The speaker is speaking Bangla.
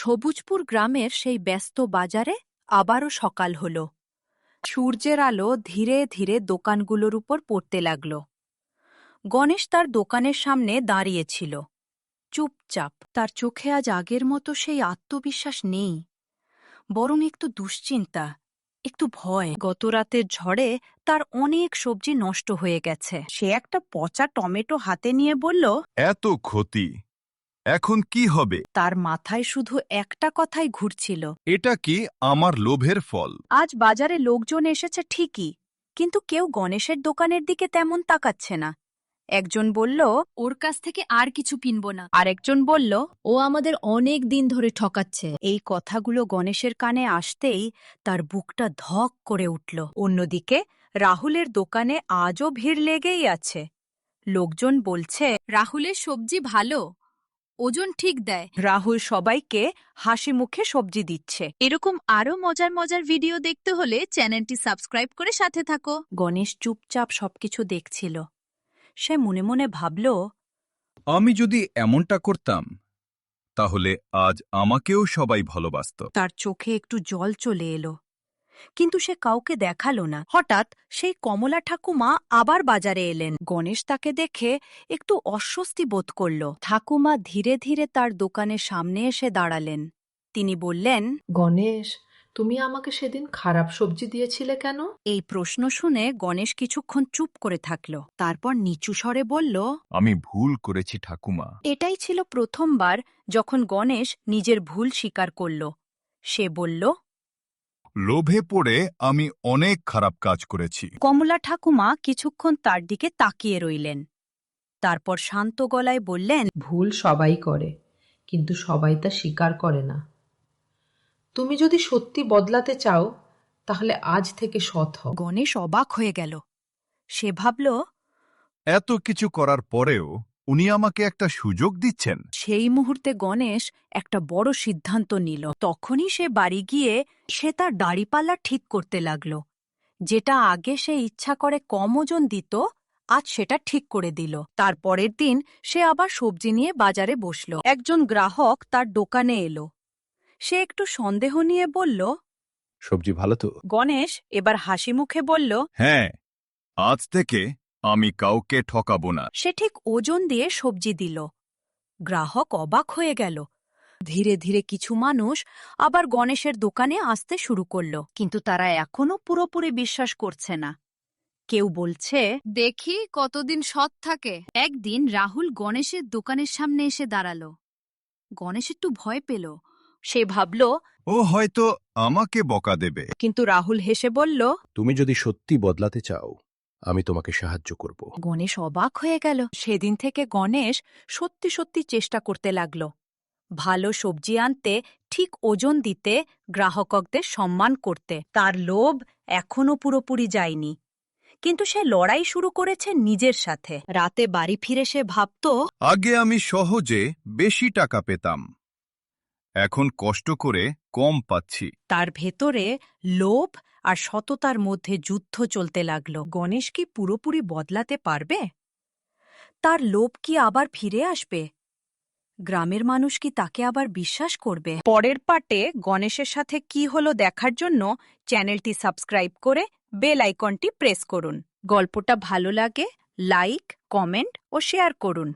সবুজপুর গ্রামের সেই ব্যস্ত বাজারে আবারও সকাল হল। সূর্যের আলো ধীরে ধীরে দোকানগুলোর উপর পড়তে লাগল। গণেশ তার দোকানের সামনে দাঁড়িয়েছিল, চুপচাপ। তার চোখে আজ আগের মতো সেই আত্মবিশ্বাস নেই, বরং একটু দুশ্চিন্তা, একটু ভয়। গতরাতের ঝড়ে তার অনেক সবজি নষ্ট হয়ে গেছে। সে একটা পচা টমেটো হাতে নিয়ে বলল, এত ক্ষতি, এখন কি হবে? তার মাথায় শুধু একটা কথাই ঘুরছিল, এটা কি আমার লোভের ফল? আজ বাজারে লোকজন এসেছে ঠিকই, কিন্তু কেউ গণেশের দোকানের দিকে তেমন তাকাচ্ছে না। একজন বলল, ওর কাছ থেকে আর কিছু কিনব না। আরেকজন বলল, ও আমাদের অনেক দিন ধরে ঠকাচ্ছে। এই কথাগুলো গণেশের কানে আসতেই তার বুকটা ধক করে উঠল। অন্যদিকে রাহুলের দোকানে আজও ভিড় লেগেই আছে। লোকজন বলছে, রাহুলের সবজি ভালো, ওজন ঠিক দেয়। রাহুল সবাইকে হাসি মুখে সবজি দিচ্ছে। এরকম আরো মজার মজার ভিডিও দেখতে হলে চ্যানেলটি সাবস্ক্রাইব করে সাথে থাকো। গণেশ চুপচাপ সবকিছু দেখছিল। সে মনে মনে ভাবল, আমি যদি এমনটা করতাম তাহলে আজ আমাকেও সবাই ভালোবাসত। তার চোখে একটু জল চলে এলো, কিন্তু সে কাউকে দেখালো না। হঠাৎ সেই কমলা ঠাকুমা আবার বাজারে এলেন। গণেশ তাকে দেখে একটু অস্বস্তি বোধ করল। ঠাকুমা ধীরে ধীরে তার দোকানের সামনে এসে দাঁড়ালেন। তিনি বললেন, গণেশ, তুমি আমাকে সেদিন খারাপ সবজি দিয়েছিলে কেন? এই প্রশ্ন শুনে গণেশ কিছুক্ষণ চুপ করে থাকল। তারপর নিচু স্বরে বলল, আমি ভুল করেছি ঠাকুমা। এটাই ছিল প্রথমবার যখন গণেশ নিজের ভুল স্বীকার করল। সে বলল, লোভে পড়ে আমি অনেক খারাপ কাজ করেছি। কমলা ঠাকুমা কিছুক্ষণ তার দিকে তাকিয়ে রইলেন। তারপর শান্ত গলায় বললেন, ভুল সবাই করে, কিন্তু সবাই তা স্বীকার করে না। তুমি যদি সত্যি বদলাতে চাও তাহলে আজ থেকে সৎ হও। গণেশ অবাক হয়ে গেল। সে ভাবল, এত কিছু করার পরেও উনি আমাকে একটা সুযোগ দিচ্ছেন। সেই মুহূর্তে গণেশ একটা বড় সিদ্ধান্ত নিল। তখনই সে বাড়ি গিয়ে সে তার দাড়িপাল্লা ঠিক করতে লাগল। যেটা আগে সে ইচ্ছা করে কম ওজন দিত, আজ সেটা ঠিক করে দিল। তার পরের দিন সে আবার সবজি নিয়ে বাজারে বসল। একজন গ্রাহক তার দোকানে এলো। সে একটু সন্দেহ নিয়ে বলল, সবজি ভালো তো? গণেশ এবার হাসি মুখে বলল, হ্যাঁ, আজ থেকে আমি কাউকে ঠকাবো না। সে ঠিক ওজন দিয়ে সবজি দিল। গ্রাহক অবাক হয়ে গেল। ধীরে ধীরে কিছু মানুষ আবার গণেশের দোকানে আসতে শুরু করল, কিন্তু তারা এখনো পুরোপুরি বিশ্বাস করছে না। কেউ বলছে, দেখি কতদিন সৎ থাকে। একদিন রাহুল গণেশের দোকানের সামনে এসে দাঁড়ালো। গণেশ একটু ভয় পেল। সে ভাবল, ও হয়তো আমাকে বকা দেবে। কিন্তু রাহুল হেসে বলল, তুমি যদি সত্যি বদলাতে চাও আমি তোমাকে সাহায্য করব। গণেশ অবাক হয়ে গেল। সেদিন থেকে গণেশ সত্যি সত্যি চেষ্টা করতে লাগল, ভালো সবজি আনতে, ঠিক ওজন দিতে, গ্রাহকদের সম্মান করতে। তার লোভ এখনও পুরোপুরি যায়নি, কিন্তু সে লড়াই শুরু করেছে নিজের সাথে। রাতে বাড়ি ফিরে সে ভাবত, আগে আমি সহজে বেশি টাকা পেতাম, এখন কষ্ট করে কম পাচ্ছি। তার ভেতরে লোভ আর সততার মধ্যে যুদ্ধ চলতে লাগল। গণেশ কি পুরোপুরি বদলাতে পারবে? তার লোভ কি আবার ফিরে আসবে? গ্রামের মানুষ কি তাকে আবার বিশ্বাস করবে? পরের পার্টে গণেশের সাথে কি হলো দেখার জন্য চ্যানেলটি সাবস্ক্রাইব করে বেল আইকনটি প্রেস করুন। গল্পটা ভালো লাগে লাইক, কমেন্ট ও শেয়ার করুন।